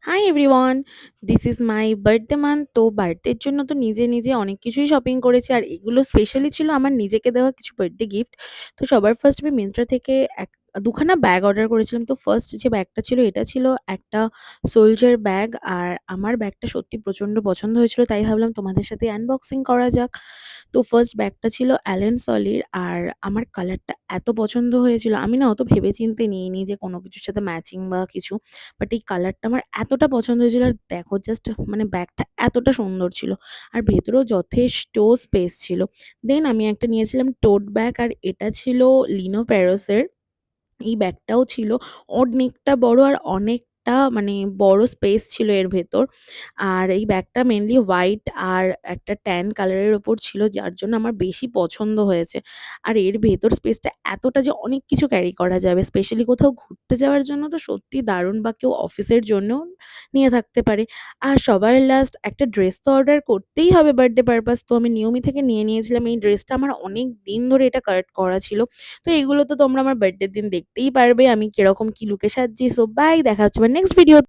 Hi everyone, this is my birthday month. তো বার্থডের জন্য তো নিজে অনেক কিছুই শপিং করেছি, আর এগুলো স্পেশালি ছিল আমার নিজেকে দেওয়া কিছু বার্থডে গিফট। তো সবার ফার্স্ট আমি মিন্ত্রা থেকে দুখানা ব্যাগ অর্ডার করেছিলাম। তো ফার্স্ট যে ব্যাগটা ছিল এটা ছিল একটা সোলজার ব্যাগ, আর আমার ব্যাগটা সত্যি প্রচণ্ড পছন্দ হয়েছিল, তাই ভাবলাম তোমাদের সাথে আনবক্সিং করা যাক। তো ফার্স্ট ব্যাগটা ছিল অ্যালেন সলির, আর আমার কালারটা এত পছন্দ হয়েছিল, আমি না অত ভেবেচিন্তে নিইনি যে কোনো কিছুর সাথে ম্যাচিং বা কিছু, বাট এই কালারটা আমার এতটা পছন্দ হয়েছিল। আর দেখো জাস্ট মানে ব্যাগটা এতটা সুন্দর ছিল, আর ভেতরেও যথেষ্ট স্পেস ছিল। দেন আমি একটা নিয়েছিলাম টোট ব্যাগ, আর এটা ছিল লিনো প্যারোসের। এই ব্যাগটাও ছিল অনেকটা বড়, আর অনেকটা মানে বড় স্পেস ছিল এর ভেতর। আর এই ব্যাগটা মেনলি হোয়াইট আর একটা ট্যান কালারের ওপর ছিল, যার জন্য আমার বেশি পছন্দ হয়েছে। আর এর ভেতর স্পেসটা এতটা যে অনেক কিছু ক্যারি করা যাবে, স্পেশালি কোথাও ঘুরতে যাওয়ার জন্য তো সত্যি দারুণ, বা কেউ অফিসের জন্যও নিয়ে থাকতে পারে। আর সবার লাস্ট একটা ড্রেস তো অর্ডার করতেই হবে বার্থডে পারপাস, তো আমি নিয়মি থেকে নিয়ে নিয়েছিলাম এই ড্রেসটা। আমার অনেক দিন ধরে এটা কালেক্ট করা ছিল। তো এগুলো তো তোমরা আমার বার্থডের দিন দেখতেই পারবে আমি কিরকম কি লুকে সাজছি। সো বাই, দেখা হচ্ছে আমার নেক্সট ভিডিও।